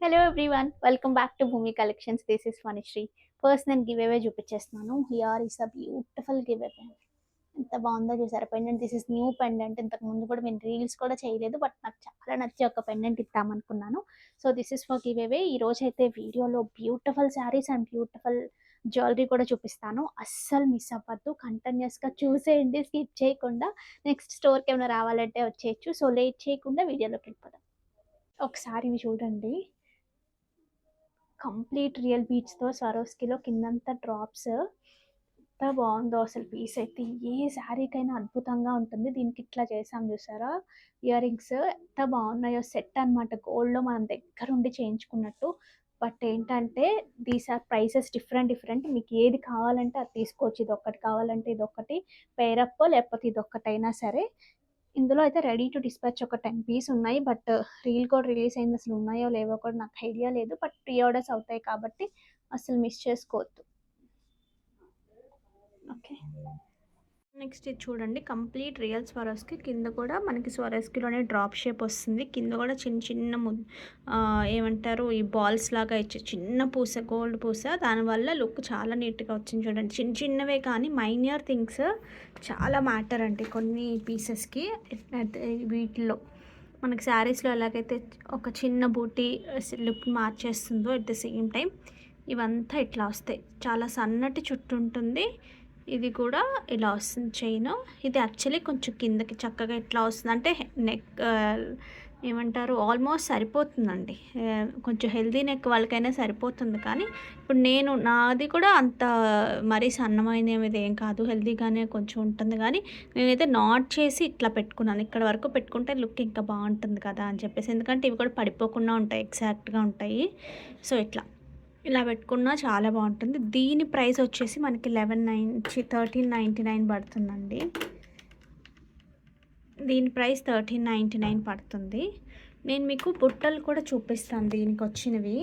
Hello everyone, welcome back to Bhoomi collections. This is Phanishri. First నేను give away చూపించేస్తున్నాను. Here is a beautiful give away. ఎంత బాగుందో చూసారా pendant. This is new pendant. ఇంతకు ముందు కూడా నేను రీల్స్ కూడా చేయలేదు, బట్ నాకు చాలా నచ్చి ఒక పెండెంట్ ఇద్దామనుకున్నాను. So this is for give away. ఈ రోజు అయితే వీడియోలో beautiful saris and beautiful jewellery కూడా చూపిస్తాను. అస్సలు మిస్ అవ్వద్దు, కంటిన్యూస్గా చూసేయండి, స్కిప్ చేయకుండా. నెక్స్ట్ స్టోర్కి ఏమైనా రావాలంటే వచ్చేయచ్చు. సో లేట్ చేయకుండా వీడియోలోకి వెళ్ళిపోదాం. ఒకసారి ఇవి చూడండి, కంప్లీట్ రియల్ బీట్స్తో స్వరోస్కిలో కిందంతా డ్రాప్స్. ఎంత బాగుందో అసలు పీస్ అయితే. ఏ శారీకైనా అద్భుతంగా ఉంటుంది. దీనికి ఇట్లా చేసాం చూసారా ఇయర్ రింగ్స్, ఎంత బాగున్నాయో. సెట్ అనమాట, గోల్డ్లో మనం దగ్గరుండి చేయించుకున్నట్టు. బట్ ఏంటంటే దీస్ ఆర్ ప్రైసెస్ డిఫరెంట్. మీకు ఏది కావాలంటే అది తీసుకోవచ్చు. ఇది ఒక్కటి కావాలంటే ఇది ఒక్కటి పేరప్, లేకపోతే ఇది ఒక్కటైనా సరే. ఇందులో అయితే రెడీ టు డిస్పాచ్ ఒక 10 పీస్ ఉన్నాయి. బట్ రీల్ కూడా రిలీజ్ అయింది, అసలు ఉన్నాయో లేవో కూడా నాకు ఐడియా లేదు. బట్ ప్రీ ఆర్డర్స్ అవుతాయి కాబట్టి అసలు మిస్ చేసుకోవద్దు. ఓకే, నెక్స్ట్ ఇది చూడండి, కంప్లీట్ రియల్ స్వరోస్కి. కింద కూడా మనకి స్వరోస్కిలోనే డ్రాప్ షేప్ వస్తుంది. కింద కూడా చిన్న చిన్న ఏమంటారు, ఈ బాల్స్ లాగా ఇచ్చే చిన్న పూస, గోల్డ్ పూస. దానివల్ల లుక్ చాలా నీట్గా వచ్చింది చూడండి. చిన్న చిన్నవే కానీ మైన్యూర్ థింగ్స్ చాలా మ్యాటర్ అండి కొన్ని పీసెస్కి. వీటిలో మనకి శారీస్లో ఎలాగైతే ఒక చిన్న బూటీ లుక్ మార్చేస్తుందో, ఎట్ ద సేమ్ టైం ఇవంతా ఇట్లా వస్తాయి. చాలా సన్నటి చుట్టు ఉంటుంది. ఇది కూడా ఇలా వస్తుంది చైన్. ఇది యాక్చువల్లీ కొంచెం కిందకి చక్కగా ఇట్లా వస్తుంది, అంటే నెక్ ఏమంటారు ఆల్మోస్ట్ సరిపోతుందండి. కొంచెం హెల్దీ నెక్ వాళ్ళకైనా సరిపోతుంది. కానీ ఇప్పుడు నాది కూడా అంత మరీ సన్నమైనది ఏం కాదు, హెల్దీగానే కొంచెం ఉంటుంది. కానీ నేనైతే నాట్ చేసి ఇట్లా పెట్టుకున్నాను. ఇక్కడ వరకు పెట్టుకుంటే లుక్ ఇంకా బాగుంటుంది కదా అని చెప్పేసి. ఎందుకంటే ఇవి కూడా పడిపోకుండా ఉంటాయి, ఎగ్జాక్ట్గా ఉంటాయి. సో ఇలా పెట్టుకున్నా చాలా బాగుంటుంది. దీని ప్రైస్ వచ్చేసి మనకి 1399 పడుతుందండి. దీని ప్రైస్ 1399 పడుతుంది. నేను మీకు బుట్టలు కూడా చూపిస్తాను దీనికి వచ్చినవి.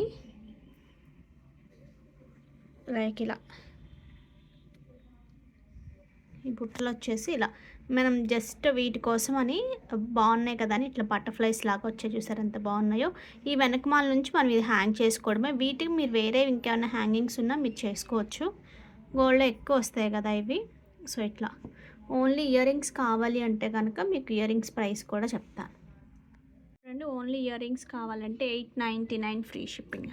లైక్ ఇలా ఈ బుట్టలు వచ్చేసి ఇలా మనం జస్ట్ వీటి కోసం అని బాగున్నాయి కదా అని ఇట్లా బటర్ఫ్లైస్ లాగా వచ్చే చూసారు ఎంత బాగున్నాయో. ఈ వెనకమాల నుంచి మనం ఇది హ్యాంగ్ చేసుకోవడమే. వీటికి మీరు వేరే ఇంకేమైనా హ్యాంగింగ్స్ ఉన్నా మీరు చేసుకోవచ్చు. గోల్డ్లో ఎక్కువ వస్తాయి కదా ఇవి. సో ఇట్లా ఓన్లీ ఇయర్ రింగ్స్ కావాలి అంటే కనుక మీకు ఇయర్ రింగ్స్ ప్రైస్ కూడా చెప్తాను. రెండు ఓన్లీ ఇయర్ రింగ్స్ కావాలంటే 899 free shipping.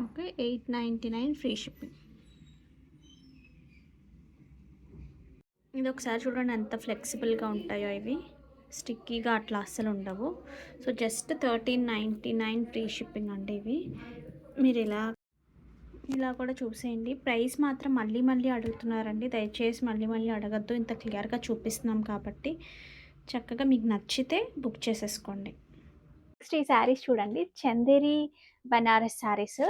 Okay, 899 free shipping. ఇది ఒకసారి చూడండి ఎంత ఫ్లెక్సిబుల్గా ఉంటాయో ఇవి. స్టిక్కీగా అట్లా అస్సలు ఉండవు. సో జస్ట్ 1399 ఫ్రీ షిప్పింగ్ అండి ఇవి. మీరు ఇలా కూడా చూసేయండి. ప్రైస్ మాత్రం మళ్ళీ అడుగుతున్నారండి, దయచేసి మళ్ళీ అడగద్దు. ఇంత క్లియర్గా చూపిస్తున్నాం కాబట్టి చక్కగా మీకు నచ్చితే బుక్ చేసేసుకోండి. నెక్స్ట్ ఈ శారీస్ చూడండి, చందేరి బనారస్ శారీస్.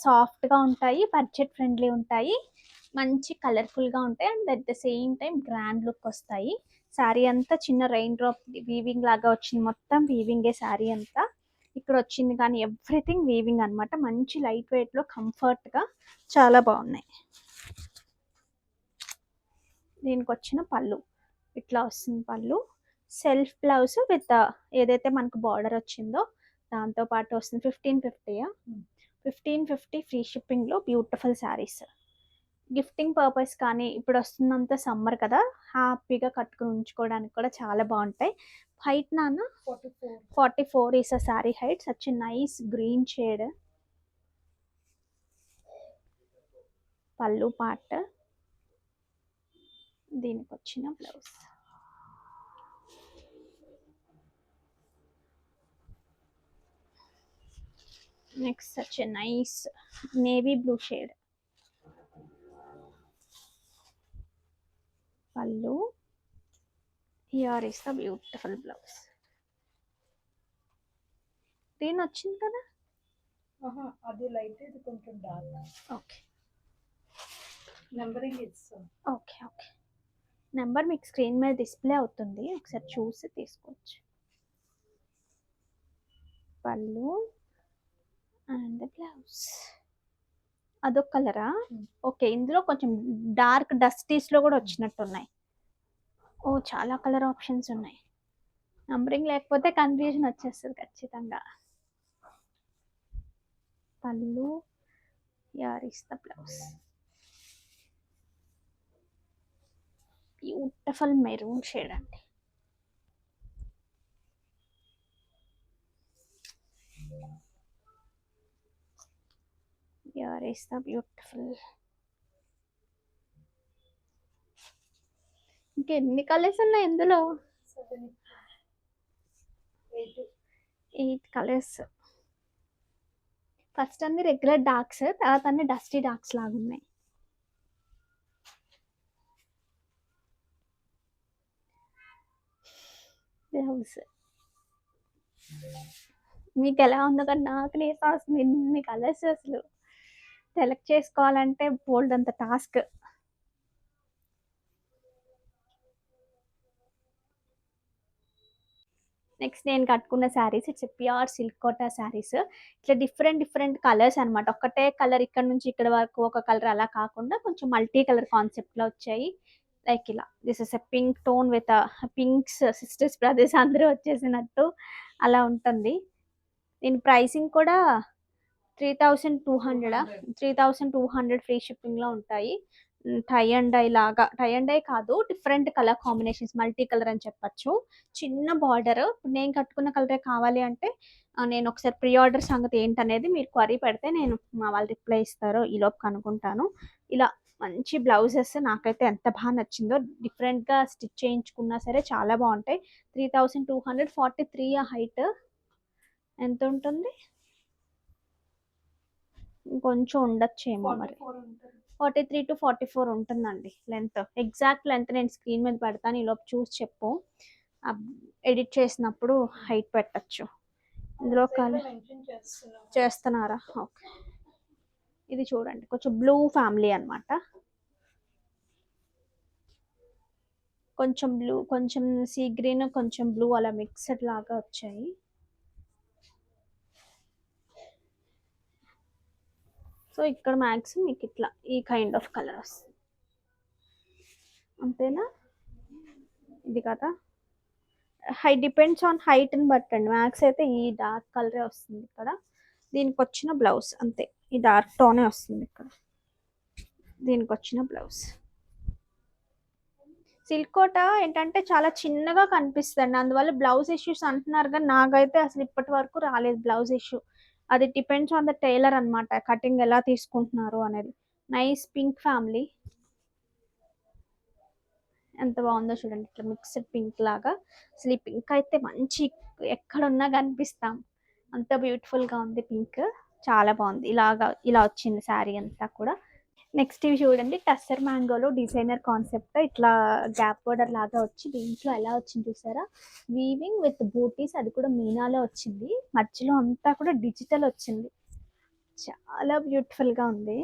సాఫ్ట్గా ఉంటాయి, బడ్జెట్ ఫ్రెండ్లీ ఉంటాయి, మంచి కలర్ఫుల్గా ఉంటాయి, and at the same time grand look వస్తాయి. శారీ అంతా చిన్న రెయిన్ డ్రాప్ వీవింగ్ లాగా వచ్చింది, మొత్తం వీవింగే శారీ అంతా. ఇక్కడ వచ్చింది కానీ ఎవ్రీథింగ్ వీవింగ్ అనమాట. మంచి లైట్ వెయిట్లో కంఫర్ట్గా చాలా బాగున్నాయి. దీనికి వచ్చిన పళ్ళు ఇట్లా వస్తుంది. పళ్ళు సెల్ఫ్ బ్లౌజ్ విత్ ఏదైతే మనకు బార్డర్ వచ్చిందో దాంతో పాటు వస్తుంది. 1550 ఫ్రీ షిప్పింగ్లో బ్యూటిఫుల్ శారీస్. గిఫ్టింగ్ పర్పస్ కానీ ఇప్పుడు వస్తున్నంత సమ్మర్ కదా, హ్యాపీగా కట్టుకుని ఉంచుకోవడానికి కూడా చాలా బాగుంటాయి. హైట్ నాన్న 44 is a sari height. Such nice green shade. పళ్ళు పార్ట్, దీనికి వచ్చిన blouse. Next such nice navy blue shade. పళ్ళు, here is the beautiful blouse. Green వచ్చింది కదా, అది లైట్, ఇది కొంచెం డార్క్. ఓకే, నెంబరింగ్ ఇస్తాం. ఓకే. నెంబర్ మీకు స్క్రీన్ మీద డిస్ప్లే అవుతుంది, ఒకసారి చూసి తీసుకోవచ్చు. పళ్ళు అండ్ బ్లౌజ్. అదొక కలరా? ఓకే, ఇందులో కొంచెం డార్క్ డస్టీస్లో కూడా వచ్చినట్టున్నాయి. ఓ చాలా కలర్ ఆప్షన్స్ ఉన్నాయి. నంబరింగ్ లేకపోతే కన్ఫ్యూజన్ వచ్చేస్తుంది ఖచ్చితంగా. పళ్ళు, here is the blouse. Beautiful maroon shade అండి. Here is the beautiful. ఇంకెన్ని కలర్స్ ఉన్నాయి ఇందులో? 7, 8. 8 కలర్స్. ఫస్ట్ అన్ని రెగ్యులర్ డార్క్స్, తర్వాత అన్ని డస్టీ డార్క్స్ లాగా ఉన్నాయి. బ్లౌజ్ మీకు ఎలా ఉందో కానీ నాకు నీసం వస్తుంది. ఇన్ని కలర్స్ అసలు సెలెక్ట్ చేసుకోవాలంటే బోల్డ్ అంత టాస్క్. నెక్స్ట్ నేను కట్టుకున్న saris, it's pure silk Kota saris. ఇట్లా డిఫరెంట్ కలర్స్ అనమాట. ఒకటే కలర్ ఇక్కడ నుంచి ఇక్కడ వరకు ఒక కలర్ అలా కాకుండా కొంచెం మల్టీ కలర్ కాన్సెప్ట్లో వచ్చాయి. లైక్ ఇలా this is a pink tone with pinks, sisters brothers అందరూ వచ్చేసినట్టు అలా ఉంటుంది. దీని ప్రైసింగ్ కూడా 3200, 3200 ఫ్రీ షిప్పింగ్లో ఉంటాయి. టై అండ్ డై లాగా, టై అండ్ డై కాదు, different colour combinations, multi colour అని చెప్పచ్చు. చిన్న బార్డర్. ఇప్పుడు నేను కట్టుకున్న కలరే కావాలి అంటే నేను ఒకసారి ప్రీ ఆర్డర్ సంగతి ఏంటనేది మీరు క్వరీ పెడితే నేను మా వాళ్ళు రిప్లై ఇస్తారో ఈలోపు కనుక్కుంటాను. ఇలా మంచి బ్లౌజెస్ నాకైతే ఎంత బాగా నచ్చిందో. డిఫరెంట్గా స్టిచ్ చేయించుకున్నా సరే చాలా బాగుంటాయి. 3243 హైట్. ఎంత ఉంటుంది? ఇంకొంచెం ఉండొచ్చేమో మరి. 43 to 44 ఉంటుందండి లెంత్. ఎగ్జాక్ట్ లెంత్ నేను స్క్రీన్ మీద పెడతాను, ఈలోపు చూసి చెప్పు. ఎడిట్ చేసినప్పుడు హైట్ పెట్టచ్చు. ఇందులో కలర్ చేస్తున్నారా? ఓకే. ఇది చూడండి, కొంచెం బ్లూ ఫ్యామిలీ అనమాట. కొంచెం బ్లూ, కొంచెం సీ గ్రీన్, కొంచెం బ్లూ అలా మిక్స్డ్ లాగా వచ్చాయి. సో ఇక్కడ మ్యాక్సిమం మీకు ఇట్లా ఈ కైండ్ ఆఫ్ కలర్ వస్తుంది. అంతేనా? ఇది కదా, హై డిపెండ్స్ ఆన్ హైట్ని బట్టండి. మ్యాక్స్ అయితే ఈ డార్క్ కలరే వస్తుంది ఇక్కడ. దీనికి వచ్చిన బ్లౌజ్ అంతే, ఈ డార్క్ టోనే వస్తుంది ఇక్కడ. దీనికి వచ్చిన బ్లౌజ్. సిల్క్ కోట ఏంటంటే చాలా చిన్నగా కనిపిస్తుంది, అందువల్ల బ్లౌజ్ ఇష్యూస్ అంటున్నారు, కానీ నాకైతే అసలు ఇప్పటి వరకు రాలేదు బ్లౌజ్ ఇష్యూ. అది డిపెండ్స్ ఆన్ ద టైలర్ అనమాట, కటింగ్ ఎలా తీసుకుంటున్నారు అనేది. Nice pink family. ఎంత బాగుందో చూడండి, ఇట్లా మిక్స్డ్ పింక్ లాగా. అసలు ఈ పింక్ అయితే మంచి ఎక్కడున్నా కనిపిస్తాం, అంత బ్యూటిఫుల్గా ఉంది పింక్. చాలా బాగుంది. ఇలా వచ్చింది శారీ అంతా కూడా. నెక్స్ట్ ఇవి చూడండి, టస్సర్ మ్యాంగోలో డిజైనర్ కాన్సెప్ట్ ఇట్లా గ్యాప్ బోర్డర్ లాగా వచ్చి దీంట్లో ఎలా వచ్చింది చూసారా, వీవింగ్ విత్ బూటీస్, అది కూడా మీనాలో వచ్చింది. మధ్యలో అంతా కూడా డిజిటల్ వచ్చింది, చాలా బ్యూటిఫుల్గా ఉంది.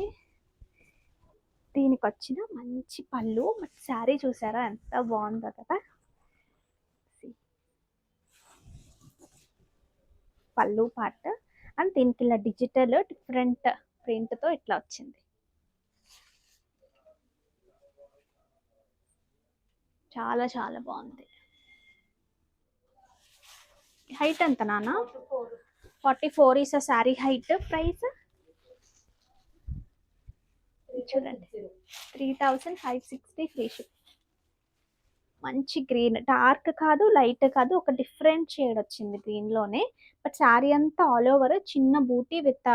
దీనికి వచ్చిన మంచి పళ్ళు, శారీ చూసారా ఎంత బాగుందో కదా. పళ్ళు పార్ట్ అండ్ దీనికి ఇలా డిజిటల్ డిఫరెంట్ ప్రింట్తో ఇట్లా వచ్చింది. చాలా చాలా బాగుంది. హైట్ ఎంత నాన్న? 44 is a sari height. Price చూడండి, 3560 ఫ్రీ షిప్. మంచి గ్రీన్, డార్క్ కాదు లైట్ కాదు, ఒక డిఫరెంట్ షేడ్ వచ్చింది గ్రీన్లోనే. బట్ శారీ అంతా ఆల్ ఓవర్ చిన్న బూటీ విత్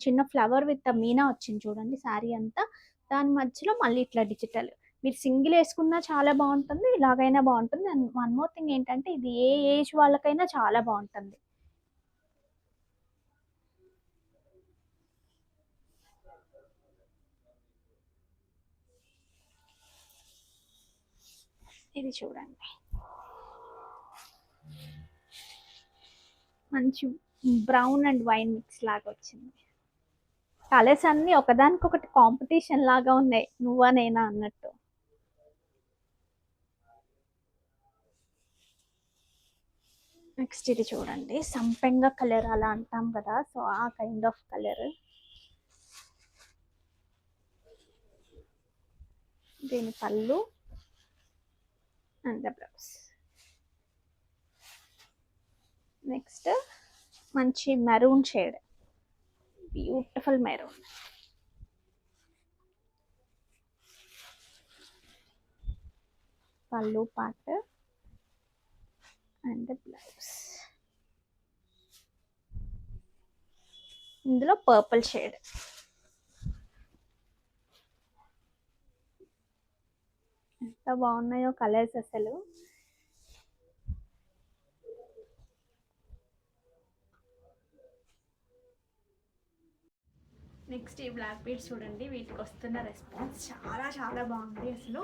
చిన్న ఫ్లవర్ విత్ మీనా వచ్చింది చూడండి శారీ అంతా. దాని మధ్యలో మళ్ళీ ఇట్లా డిజిటల్. మీరు సింగిల్ వేసుకున్నా చాలా బాగుంటుంది, ఇలాగైనా బాగుంటుంది. అండ్ వన్ మోర్ థింగ్ ఏంటంటే ఇది ఏ ఏజ్ వాళ్ళకైనా చాలా బాగుంటుంది. ఇది చూడండి, మంచి బ్రౌన్ అండ్ వైన్ మిక్స్ లాగా వచ్చింది. కలర్స్ అన్నీ ఒకదానికొకటి కాంపిటీషన్ లాగా ఉన్నాయి, నువ్వా నేనా అన్నట్టు. నెక్స్ట్ ఇది చూడండి, సంపెంగ కలర్ అలా అంటాం కదా, సో ఆ కైండ్ ఆఫ్ కలర్. దీని పళ్ళు అండ్ ద బ్లౌజ్. నెక్స్ట్ మంచి మెరూన్ షేడ్, బ్యూటిఫుల్ మెరూన్. పళ్ళు పార్ట్ అండ్ బ్లౌజ్. ఇందులో పర్పుల్ షేడ్. ఎంత బాగున్నాయో కలర్స్ అసలు. నెక్స్ట్ ఈ బ్లాక్ బీడ్స్ చూడండి, వీటికి వస్తున్న రెస్పాన్స్ చాలా చాలా బాగుంది అసలు.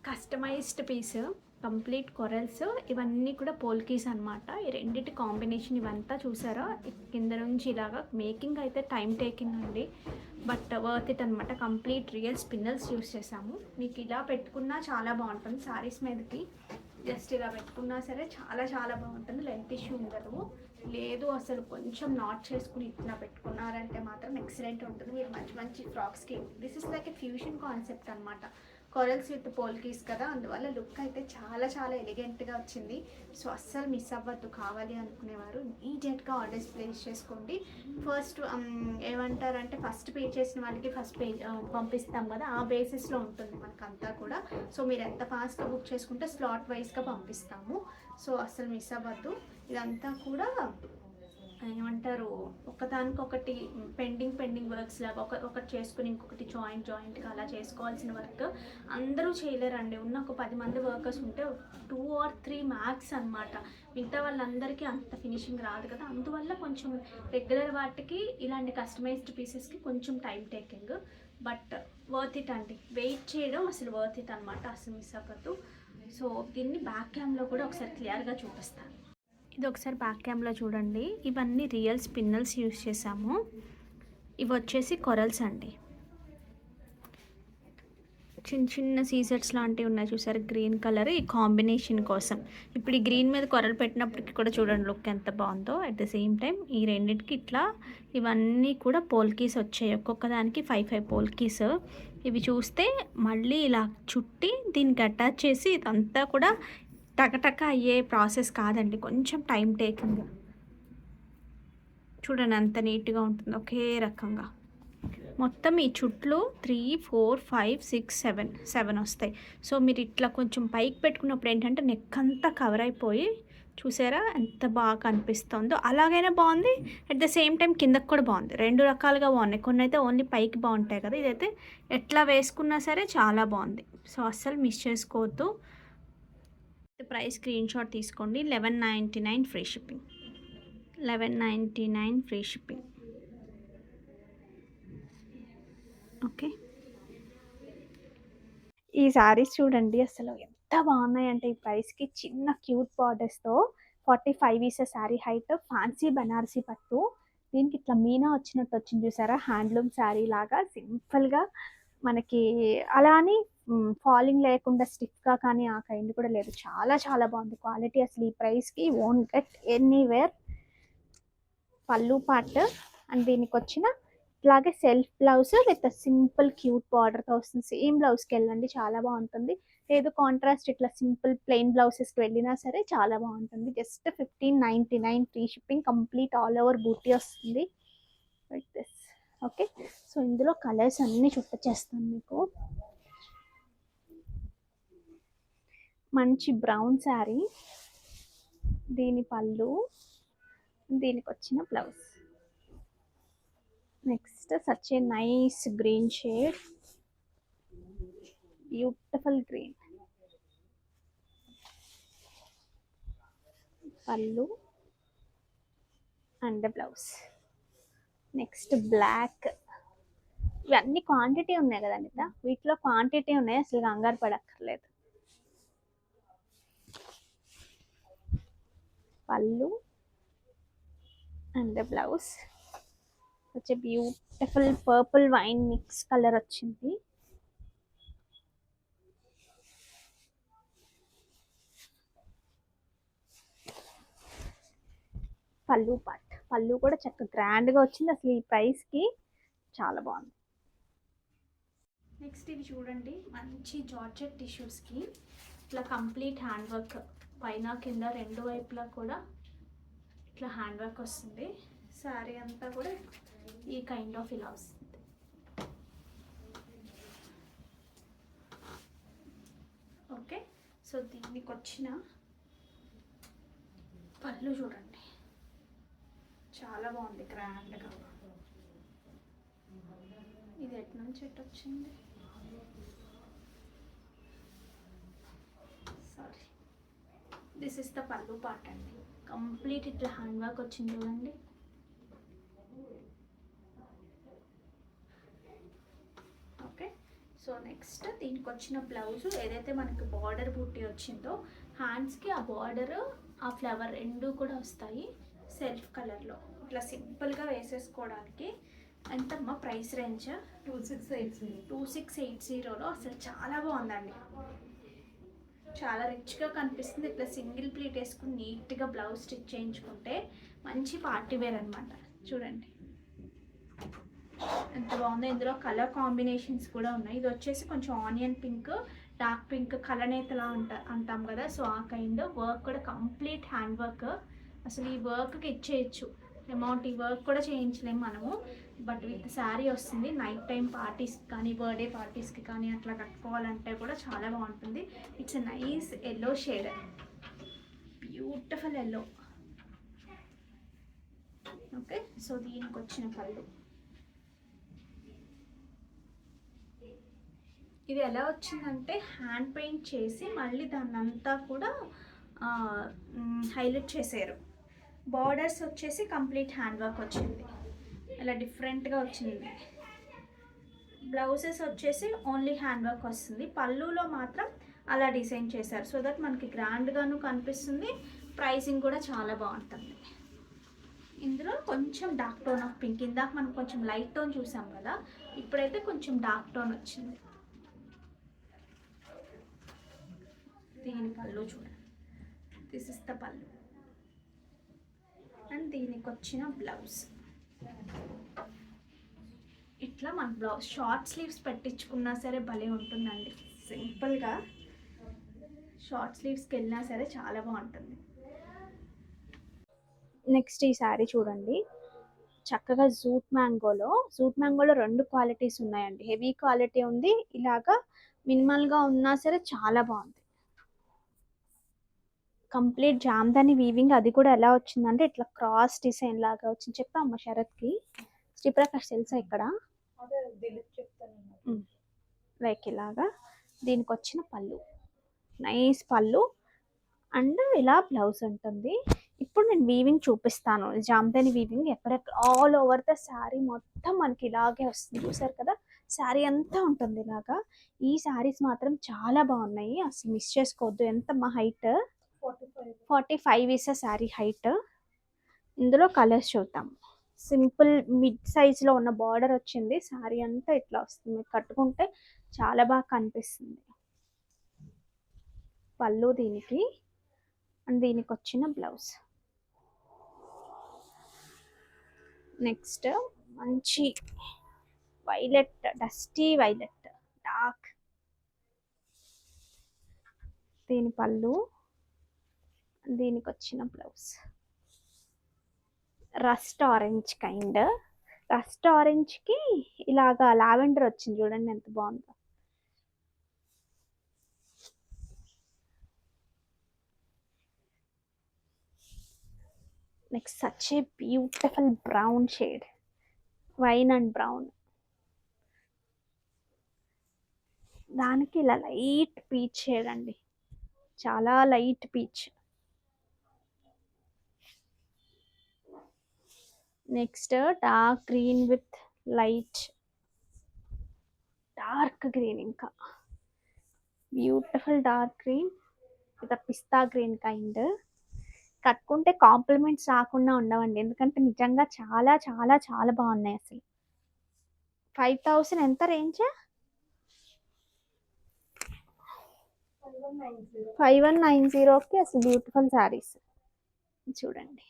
కస్టమైజ్డ్ పీస్, కంప్లీట్ కొరల్స్, ఇవన్నీ కూడా పోల్కీస్ అనమాట. ఈ రెండింటి కాంబినేషన్ ఇవంతా చూసారా, కింద నుంచి ఇలాగా. మేకింగ్ అయితే టైం టేకింగ్ అండి, బట్ వర్త్ ఇట్ అనమాట. కంప్లీట్ రియల్ స్పిన్నల్స్ యూస్ చేసాము. మీకు ఇలా పెట్టుకున్నా చాలా బాగుంటుంది శారీస్ మీదకి. జస్ట్ ఇలా పెట్టుకున్నా సరే చాలా చాలా బాగుంటుంది. లెంత్ ఇష్యూ ఉండదు. లేదు అసలు కొంచెం నాట్ చేసుకుని ఇట్లా పెట్టుకున్నారంటే మాత్రం ఎక్సలెంట్ ఉంటుంది. మీరు మంచి మంచి ఫ్రాక్స్కి this is like a fusion concept అనమాట. కొరల్స్ విత్ పోల్కీస్ కదా, అందువల్ల లుక్ అయితే చాలా చాలా ఎలిగెంట్గా వచ్చింది. సో అస్సలు మిస్ అవ్వద్దు. కావాలి అనుకునేవారు ఇమీడియట్గా ఆర్డర్స్ ప్లేస్ చేసుకోండి. ఫస్ట్ ఏమంటారంటే ఫస్ట్ పే చేసిన వాళ్ళకి ఫస్ట్ పే పంపిస్తాం కదా, ఆ బేసిస్లో ఉంటుంది మనకంతా కూడా. సో మీరు ఎంత ఫాస్ట్గా బుక్ చేసుకుంటే స్లాట్ వైజ్గా పంపిస్తాము. సో అస్సలు మిస్ అవ్వద్దు. ఇదంతా కూడా ఏమంటారు, ఒకదానికొకటి పెండింగ్ వర్క్స్ లాగా ఒకటి చేసుకుని ఇంకొకటి జాయింట్గా అలా చేసుకోవాల్సిన వర్క్ అందరూ చేయలేరండి. ఉన్న ఒక 10 మంది వర్కర్స్ ఉంటే 2 or 3 మ్యాక్స్ అనమాట. మిగతా వాళ్ళందరికీ అంత ఫినిషింగ్ రాదు కదా, అందువల్ల కొంచెం రెగ్యులర్ వాటికి ఇలాంటి కస్టమైజ్డ్ పీసెస్కి కొంచెం time taking, but worth it అండి. వెయిట్ చేయడం అసలు వర్త్ ఇట్ అనమాట. అసలు మిస్ అవ్వద్దు. సో దీన్ని బ్యాక్ క్యామ్లో కూడా ఒకసారి క్లియర్గా చూపిస్తాను. ఇది ఒకసారి బ్యాక్ క్యామ్లో చూడండి. ఇవన్నీ రియల్ స్పిన్నల్స్ యూస్ చేసాము. ఇవి వచ్చేసి కొరల్స్ అండి. చిన్న చిన్న సీసెట్స్ లాంటివి ఉన్నాయి చూసారు, గ్రీన్ కలర్. ఈ కాంబినేషన్ కోసం ఇప్పుడు ఈ గ్రీన్ మీద కొరలు పెట్టినప్పటికీ కూడా చూడండి లుక్ ఎంత బాగుందో. అట్ ద సేమ్ టైం ఈ రెండింటికి ఇట్లా ఇవన్నీ కూడా పోల్కీస్ వచ్చాయి. ఒక్కొక్క దానికి 5 పోల్కీస్. ఇవి చూస్తే మళ్ళీ ఇలా చుట్టి దీనికి అటాచ్ చేసి ఇదంతా కూడా టకటక అయ్యే ప్రాసెస్ కాదండి, కొంచెం టైం టేకింగ్. చూడండి ఎంత నీట్గా ఉంటుంది ఒకే రకంగా. మొత్తం ఈ చుట్లు 3, 4, 5, 6, 7 వస్తాయి. సో మీరు ఇట్లా కొంచెం పైకి పెట్టుకున్నప్పుడు ఏంటంటే నెక్ అంతా కవర్ అయిపోయి చూసారా ఎంత బాగా కనిపిస్తుందో. అలాగైనా బాగుంది, అట్ ద సేమ్ టైం కిందకు కూడా బాగుంది. 2 రకాలుగా బాగున్నాయి. కొన్ని అయితే ఓన్లీ పైకి బాగుంటాయి కదా, ఇదైతే ఎట్లా వేసుకున్నా సరే చాలా బాగుంది. సో అస్సలు మిస్ చేసుకోవద్దు. ప్రైస్ స్క్రీన్ షాట్ తీసుకోండి. 1199 free shipping. 1199 free shipping. Okay, ఈ శారీస్ చూడండి అసలు ఎంత బాగున్నాయంటే ఈ ప్రైస్కి. చిన్న క్యూట్ బార్డర్స్తో 45 is sari height, fancy Banarasi పట్టు. దీనికి ఇట్లా మీనా వచ్చినట్టు వచ్చింది చూసారా, హ్యాండ్లూమ్ శారీ లాగా సింపుల్గా మనకి. అలా అని ఫాలింగ్ లేకుండా స్టిఫ్గా కానీ ఆ కైండ్ కూడా లేదు. చాలా చాలా బాగుంది క్వాలిటీ. అసలు ఈ ప్రైస్కి వోంట్ గెట్ ఎనీవేర్. పళ్ళు పార్ట్ అండ్ దీనికి వచ్చిన ఇట్లాగే self blouse with simple cute బార్డర్తో వస్తుంది. సేమ్ బ్లౌజ్కి వెళ్ళండి, చాలా బాగుంటుంది. లేదు కాంట్రాస్ట్ ఇట్లా సింపుల్ ప్లెయిన్ బ్లౌజెస్కి వెళ్ళినా సరే చాలా బాగుంటుంది. Just 1599 free shipping. Complete all over బూటీ వస్తుంది లైక్ దిస్. ఓకే, సో ఇందులో కలర్స్ అన్నీ చూపించేస్తాను మీకు. మంచి బ్రౌన్ శారీ, దీని పళ్ళు, దీనికి వచ్చిన blouse. Next such a nice green shade, beautiful green. పళ్ళు అండ్ బ్లౌజ్. Next black. ఇవన్నీ క్వాంటిటీ ఉన్నాయి కదా అనిత, వీటిలో క్వాంటిటీ ఉన్నాయి, అసలు కంగారు పడక్కర్లేదు. పళ్ళు అండ్ బ్లౌజ్ వచ్చే beautiful purple wine mix colour వచ్చింది. పళ్ళు పార్ట్, పళ్ళు కూడా చక్కగా గ్రాండ్గా వచ్చింది. అసలు ఈ ప్రైస్కి చాలా బాగుంది. నెక్స్ట్ ఇది చూడండి, మంచి జార్జెట్ టిష్యూస్కి ఇట్లా కంప్లీట్ హ్యాండ్ వర్క్ పైన కింద రెండు వైపులా కూడా ఇట్లా హ్యాండ్ వర్క్ వస్తుంది. శారీ అంతా కూడా ఈ కైండ్ ఆఫ్ ఇలా వస్తుంది. ఓకే, సో దీనికి వచ్చిన పళ్ళు చూడండి, చాలా బాగుంది గ్రాండ్గా. ఇది ఎటు నుంచి ఎటు వచ్చింది, సారీ, దిస్ ఇస్ ద పళ్ళు పార్ట్ అండి. కంప్లీట్ ఇట్లా హ్యాండ్ వర్క్ వచ్చింది చూడండి. ఓకే, సో నెక్స్ట్ దీనికి వచ్చిన బ్లౌజ్ ఏదైతే మనకి బార్డర్ బూటీ వచ్చిందో హ్యాండ్స్కి ఆ బార్డర్ ఆ ఫ్లవర్ రెండు కూడా వస్తాయి సెల్ఫ్ కలర్లో. ఇట్లా సింపుల్గా వేసేసుకోవడానికి. ఎంతమ్మా ప్రైస్ రేంజ్? 2680లో అసలు చాలా బాగుందండి, చాలా రిచ్గా కనిపిస్తుంది. ఇట్లా సింగిల్ ప్లీట్ వేసుకుని నీట్గా బ్లౌజ్ స్టిచ్ చేయించుకుంటే మంచి పార్టీ వేర్ అనమాట. చూడండి ఎంత బాగుందో. ఇందులో కలర్ కాంబినేషన్స్ కూడా ఉన్నాయి. ఇది వచ్చేసి కొంచెం ఆనియన్ పింక్, డార్క్ పింక్, కలనేతలా అంటాం కదా, సో ఆ కైండ్ వర్క్ కూడా కంప్లీట్ హ్యాండ్ వర్క్. అసలు ఈ వర్క్కి ఇచ్చేయచ్చు అమౌంట్. ఈ వర్క్ కూడా చేయించలేము మనము, బట్ విత్ శారీ వస్తుంది. నైట్ టైం పార్టీస్కి కానీ బర్త్డే పార్టీస్కి కానీ అట్లా కట్టుకోవాలంటే కూడా చాలా బాగుంటుంది. It's a nice yellow shade, beautiful yellow. Okay, so దీనికి వచ్చిన పళ్ళు ఇది ఎలా వచ్చిందంటే హ్యాండ్ పెయింట్ చేసి మళ్ళీ దాన్ని అంతా కూడా హైలైట్ చేశారు. బార్డర్స్ వచ్చేసి కంప్లీట్ హ్యాండ్ వర్క్ వచ్చింది, ఇలా డిఫరెంట్గా వచ్చింది. బ్లౌజెస్ వచ్చేసి ఓన్లీ హ్యాండ్ వర్క్ వస్తుంది. పళ్ళులో మాత్రం అలా డిజైన్ చేశారు, సో దట్ మనకి గ్రాండ్గాను కనిపిస్తుంది. ప్రైసింగ్ కూడా చాలా బాగుంటుంది. ఇందులో కొంచెం డార్క్ టోన్ ఆఫ్ పింక్, ఇందాక మనం కొంచెం లైట్ టోన్ చూసాం కదా, ఇప్పుడైతే కొంచెం డార్క్ టోన్ వచ్చింది. దీని పళ్ళు చూడండి, దిస్ ఇస్ ద పళ్ళు. అండ్ దీనికి వచ్చిన బ్లౌజ్ ఇట్లా మన బ్లౌజ్ షార్ట్ స్లీవ్స్ పెట్టించుకున్నా సరే భలే ఉంటుందండి. సింపుల్గా షార్ట్ స్లీవ్స్కి వెళ్ళినా సరే చాలా బాగుంటుంది. నెక్స్ట్ ఈ శారీ చూడండి, చక్కగా జూట్ మ్యాంగోలో రెండు క్వాలిటీస్ ఉన్నాయండి. హెవీ క్వాలిటీ ఉంది, ఇలాగా మినిమల్గా ఉన్నా సరే చాలా బాగుంది. కంప్లీట్ జామ్దాని వీవింగ్, అది కూడా ఎలా వచ్చిందంటే ఇట్లా క్రాస్ డిజైన్ లాగా వచ్చింది. చెప్పామ్మ శరత్కి, శ్రీప్రకాష్ తెలుసా ఇక్కడ, లైక్ ఇలాగా. దీనికి వచ్చిన పళ్ళు నైస్ పళ్ళు, అండ్ ఇలా బ్లౌజ్ ఉంటుంది. ఇప్పుడు నేను వీవింగ్ చూపిస్తాను, జామ్దాని వీవింగ్ ఎక్కడెక్కడ ఆల్ ఓవర్ ద శారీ మొత్తం మనకి ఇలాగే వస్తుంది. చూసారు కదా, శారీ అంతా ఉంటుంది ఇలాగా. ఈ శారీస్ మాత్రం చాలా బాగున్నాయి, అసలు మిస్ చేసుకోవద్దు. ఎంత మా హైట్ 45 ఇస్ శారీ హైట్. ఇందులో కలర్స్ చూద్దాం. సింపుల్ మిడ్ సైజ్లో ఉన్న బార్డర్ వచ్చింది, శారీ అంతా ఇట్లా వస్తుంది. కట్టుకుంటే చాలా బాగా కనిపిస్తుంది. పళ్ళు దీనికి, అండ్ దీనికి వచ్చిన బ్లౌజ్. నెక్స్ట్ మంచి వైలెట్, డస్టీ వైలెట్, డార్క్. దీని పళ్ళు, దీనికి వచ్చిన blouse. Rust orange kind, rust ఆరెంజ్కి ఇలాగా లావెండర్ వచ్చింది చూడండి, ఎంత బాగుందో. Next such a beautiful brown shade, wine and brown. దానికి ఇలా లైట్ పీచ్ షేడ్ అండి, చాలా light peach. Next dark green with light dark green, ఇంకా beautiful dark green with pista green kind. కట్టుకుంటే కాంప్లిమెంట్స్ రాకుండా ఉండవండి, ఎందుకంటే నిజంగా చాలా చాలా చాలా బాగున్నాయి. అసలు 5000 ఎంత రేంజ్? 5190కి అసలు బ్యూటిఫుల్ శారీస్ చూడండి.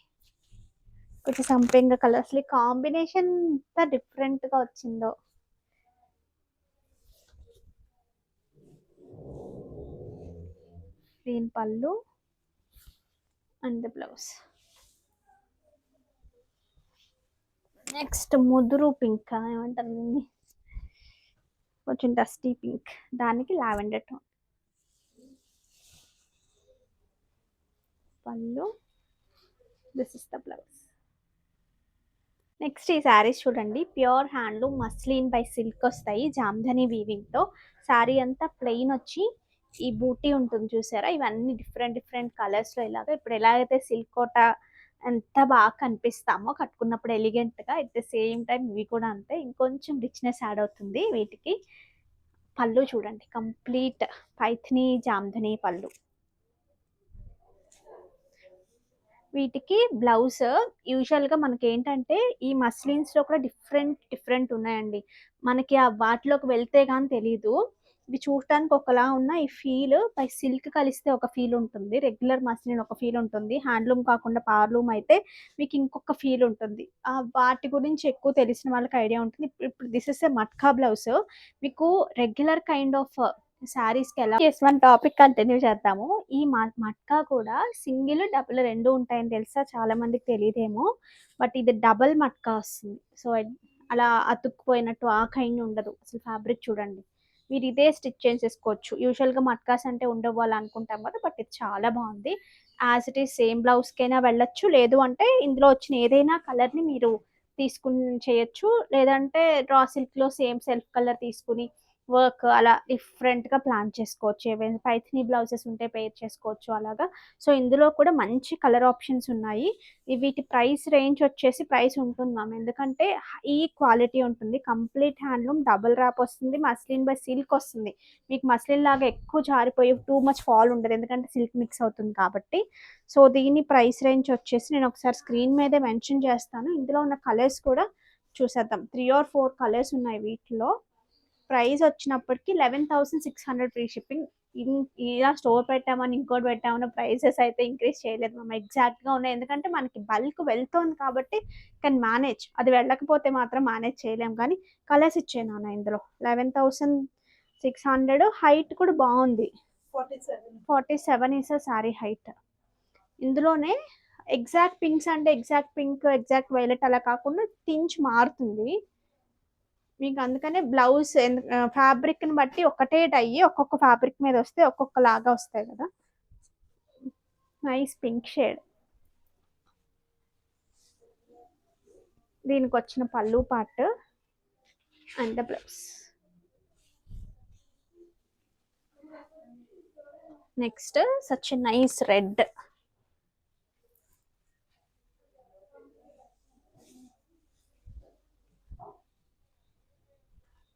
కొంచెం సంపెంగ కలర్, అసలు కాంబినేషన్ ఎంత డిఫరెంట్గా వచ్చిందో. దీని పళ్ళు, అండ్ ద బ్లౌజ్. నెక్స్ట్ ముదురు పింక్ ఏమంటారు దీన్ని, కొంచెం డస్టీ పింక్, దానికి లావెండర్ టోన్. పళ్ళు, this is the blouse. Next ఈ శారీస్ చూడండి, pure handloom muslin by silk వస్తాయి జామ్ధని వీవింగ్తో. శారీ అంతా ప్లెయిన్ వచ్చి ఈ బూటీ ఉంటుంది చూసారా, ఇవన్నీ డిఫరెంట్ డిఫరెంట్ కలర్స్లో. ఇలాగ ఇప్పుడు ఎలాగైతే సిల్క్ కోట ఎంత బాగా కనిపిస్తామో కట్టుకున్నప్పుడు ఎలిగెంట్గా, ఎట్ ద సేమ్ టైం ఇవి కూడా అంతే, ఇంకొంచెం రిచ్నెస్ యాడ్ అవుతుంది వీటికి. పళ్ళు చూడండి, కంప్లీట్ పైథ్ని జామ్ధని పళ్ళు. వీటికి బ్లౌజ్ యూజువల్గా మనకి ఏంటంటే ఈ మస్లిన్స్లో కూడా డిఫరెంట్ డిఫరెంట్ ఉన్నాయండి. మనకి ఆ వాటిలోకి వెళ్తే కానీ తెలీదు. ఇవి చూడటానికి ఒకలా ఉన్న ఈ ఫీల్ బై సిల్క్ కలిస్తే ఒక ఫీల్ ఉంటుంది, రెగ్యులర్ మస్లిన్ ఒక ఫీల్ ఉంటుంది, హ్యాండ్లూమ్ కాకుండా పార్లూమ్ అయితే మీకు ఇంకొక ఫీల్ ఉంటుంది. వాటి గురించి ఎక్కువ తెలిసిన వాళ్ళకి ఐడియా ఉంటుంది. ఇప్పుడు this is a matka blouse. మీకు రెగ్యులర్ కైండ్ ఆఫ్ శారీస్కి ఎలా వన్ టాపిక్ కంటిన్యూ చేద్దాము. ఈ మట్కా కూడా సింగిల్ డబుల్ రెండు ఉంటాయని తెలుసా, చాలా మందికి తెలియదేమో, బట్ ఇది డబుల్ మట్కా వస్తుంది. సో అలా అతుక్కుపోయినట్టు ఆ కైండ్ ఉండదు. అసలు ఫ్యాబ్రిక్ చూడండి, మీరు ఇదే స్టిచ్ చేసేసుకోవచ్చు. యూజువల్గా మట్కాస్ అంటే ఉండవు అలా అనుకుంటాం కదా, బట్ ఇది చాలా బాగుంది. యాజ్ ఇట్ ఈస్ సేమ్ బ్లౌజ్కైనా వెళ్ళొచ్చు, లేదు అంటే ఇందులో వచ్చిన ఏదైనా కలర్ని మీరు తీసుకుని చేయొచ్చు, లేదంటే డ్రా సిల్క్లో సేమ్ సెల్ఫ్ కలర్ తీసుకుని వర్క్ అలా డిఫరెంట్గా ప్లాన్ చేసుకోవచ్చు. ఏవైనా పైథినీ బ్లౌజెస్ ఉంటే పేర్ చేసుకోవచ్చు అలాగా. సో ఇందులో కూడా మంచి కలర్ ఆప్షన్స్ ఉన్నాయి. వీటి ప్రైస్ రేంజ్ వచ్చేసి ప్రైస్ ఉంటుంది మ్యామ్, ఎందుకంటే ఈ క్వాలిటీ ఉంటుంది. కంప్లీట్ హ్యాండ్లూమ్ డబుల్ ర్యాప్ వస్తుంది, మస్లిన్ బై సిల్క్ వస్తుంది. మీకు మస్లిన్ లాగా ఎక్కువ జారిపోయి టూ మచ్ ఫాల్ ఉండదు, ఎందుకంటే సిల్క్ మిక్స్ అవుతుంది కాబట్టి. సో దీని ప్రైస్ రేంజ్ వచ్చేసి నేను ఒకసారి స్క్రీన్ మీదే మెన్షన్ చేస్తాను. ఇందులో ఉన్న కలర్స్ కూడా చూసేద్దాం. 3 or 4 కలర్స్ ఉన్నాయి వీటిలో. ప్రైస్ వచ్చినప్పటికి 11,600 ఫ్రీ షిప్పింగ్. ఇలా స్టోర్ పెట్టామని ఇంకోటి పెట్టామని ప్రైసెస్ అయితే ఇంక్రీజ్ చేయలేదు మనం, ఎగ్జాక్ట్గా ఉన్నాయి. ఎందుకంటే మనకి బల్క్ వెళ్తుంది కాబట్టి కెన్ మేనేజ్, అది వెళ్ళకపోతే మాత్రం మేనేజ్ చేయలేం. కానీ కలర్స్ ఇచ్చాను నాన్న ఇందులో. 11,600. హైట్ కూడా బాగుంది, 47 ఇస్ శారీ హైట్. ఇందులోనే ఎగ్జాక్ట్ పింక్స్ అంటే ఎగ్జాక్ట్ పింక్ ఎగ్జాక్ట్ వైలెట్ అలా కాకుండా టించ్ మారుతుంది మీకు. అందుకనే బ్లౌజ్ ఫ్యాబ్రిక్ని బట్టి ఒకటే డై ఒక్కొక్క ఫ్యాబ్రిక్ మీద వస్తే ఒక్కొక్క లాగా వస్తాయి కదా. Nice pink shade. దీనికి వచ్చిన పళ్ళు part and the blouse. Next such nice red.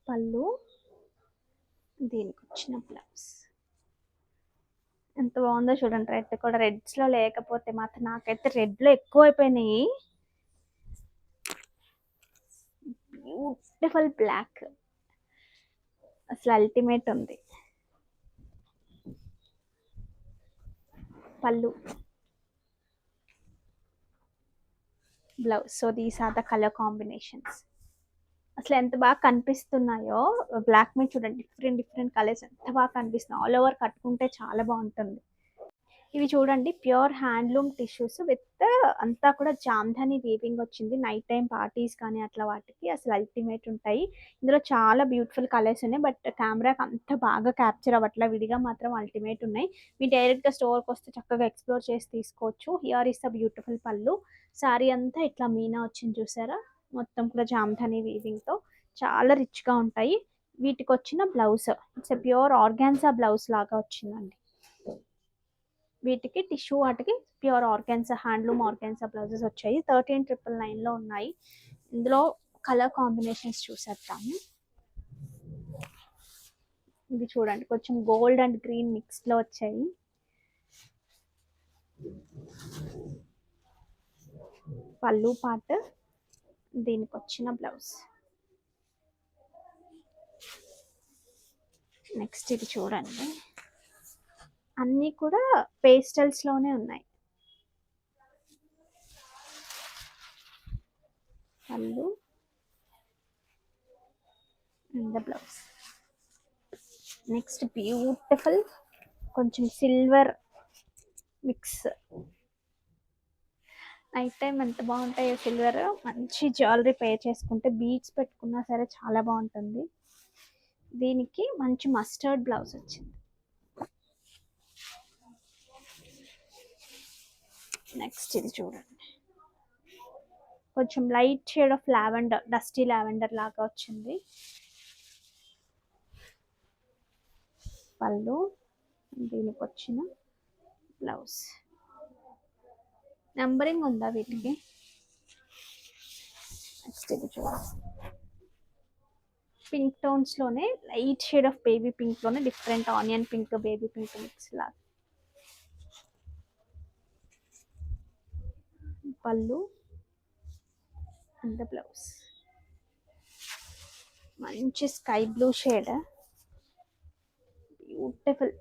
పళ్ళు, దీనికి వచ్చిన బ్లౌజ్. ఎంత బాగుందో చూడండి. రెడ్ కూడా, రెడ్స్లో లేకపోతే మాత్రం నాకైతే రెడ్లో ఎక్కువ అయిపోయినాయి. బ్యూటిఫుల్ బ్లాక్, అసలు అల్టిమేట్ ఉంది. పళ్ళు, blouse. So these are the colour combinations. అసలు ఎంత బాగా కనిపిస్తున్నాయో బ్లాక్ మీద చూడండి, డిఫరెంట్ డిఫరెంట్ కలర్స్ ఎంత బాగా కనిపిస్తున్నాయి. ఆల్ ఓవర్ కట్టుకుంటే చాలా బాగుంటుంది. ఇవి చూడండి, ప్యూర్ హ్యాండ్లూమ్ టిష్యూస్ విత్ అంతా కూడా జామ్ధని వీవింగ్ వచ్చింది. నైట్ టైం పార్టీస్ కానీ అట్లా వాటికి అసలు అల్టిమేట్ ఉంటాయి. ఇందులో చాలా బ్యూటిఫుల్ కలర్స్ ఉన్నాయి, బట్ కెమెరాకి అంత బాగా క్యాప్చర్ అవ్వట్లా. విడిగా మాత్రం అల్టిమేట్ ఉన్నాయి. మీరు డైరెక్ట్గా స్టోర్కి వస్తే చక్కగా ఎక్స్ప్లోర్ చేసి తీసుకోవచ్చు. హియర్ ఇస్ ద బ్యూటిఫుల్ పళ్ళు. శారీ అంతా ఇట్లా మీనా వచ్చింది చూసారా, మొత్తం కూడా జామ్ధని వీవింగ్తో చాలా రిచ్గా ఉంటాయి. వీటికి వచ్చిన blouse it's pure organza blouse లాగా వచ్చిందండి. వీటికి టిష్యూ వాటికి pure organza handloom organza blouses వచ్చాయి. 13,999లో ఉన్నాయి. ఇందులో కలర్ కాంబినేషన్స్ చూసేద్దాము. ఇది చూడండి, కొంచెం గోల్డ్ అండ్ గ్రీన్ మిక్స్లో వచ్చాయి. పళ్ళు పార్ట్, దీనికి వచ్చిన బ్లౌజ్. నెక్స్ట్ ఇది చూడండి, అన్నీ కూడా పేస్టల్స్లోనే ఉన్నాయి. పళ్ళు and the blouse. Next beautiful కొంచెం సిల్వర్ మిక్స్ నైట్ టైం ఎంత బాగుంటాయో సిల్వర్. మంచి జ్యువెలరీ పే చేసుకుంటే బీడ్స్ పెట్టుకున్నా సరే చాలా బాగుంటుంది. దీనికి మంచి మస్టర్డ్ బ్లౌజ్ వచ్చింది. నెక్స్ట్ ఇది చూడండి, కొంచెం light shade of lavender, dusty lavender లాగా వచ్చింది. పళ్ళు, దీనికి వచ్చిన బ్లౌజ్. నెంబరింగ్ ఉందా వీటికి? నెక్స్ట్ ఇది చూడండి, పింక్ టోన్స్ లోనే light shade of baby pink లోనే different onion pink, baby pink mix లాగా. పళ్ళు అండ్ బ్లౌజ్ మంచి sky blue shade, beautiful.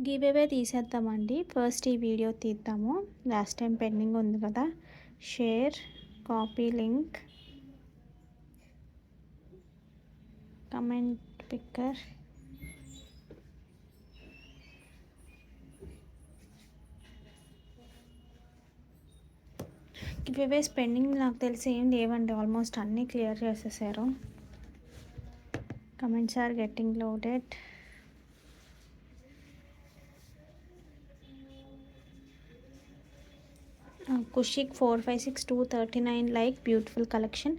Give away తీసేద్దామండి. ఫస్ట్ ఈ వీడియో తీద్దాము, లాస్ట్ టైం పెండింగ్ ఉంది కదా. Share, copy link, comment picker, give aways pending నాకు తెలిసి ఏం లేవండి, ఆల్మోస్ట్ అన్నీ క్లియర్ చేసేసారు. Comments are getting loaded. Kushik 456239 like, beautiful collection,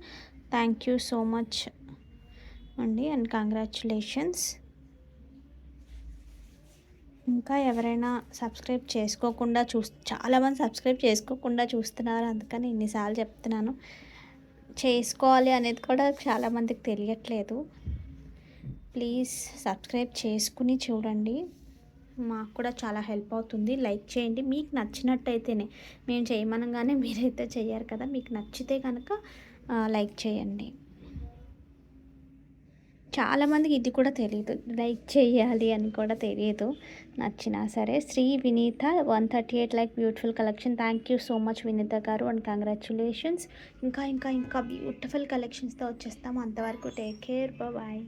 thank you so much అండి అండ్ కంగ్రాచులేషన్స్. ఇంకా ఎవరైనా సబ్స్క్రైబ్ చేసుకోకుండా చాలామంది సబ్స్క్రైబ్ చేసుకోకుండా చూస్తున్నారు, అందుకని ఇన్నిసార్లు చెప్తున్నాను. చేసుకోవాలి అనేది కూడా చాలామందికి తెలియట్లేదు. ప్లీజ్ సబ్స్క్రైబ్ చేసుకుని చూడండి, మాకు కూడా చాలా హెల్ప్ అవుతుంది. లైక్ చేయండి, మీకు నచ్చినట్టయితేనే. మేము చేయమనగానే మీరైతే చెయ్యరు కదా, మీకు నచ్చితే కనుక లైక్ చేయండి. చాలామందికి ఇది కూడా తెలియదు, లైక్ చేయాలి అని కూడా తెలియదు. నచ్చినా సరే. Sri Vineetha 138 like, beautiful collection, thank you so much Vineetha garu and congratulations. ఇంకా ఇంకా ఇంకా బ్యూటిఫుల్ కలెక్షన్స్తో వచ్చేస్తాము. అంతవరకు టేక్ కేర్, బాయ్.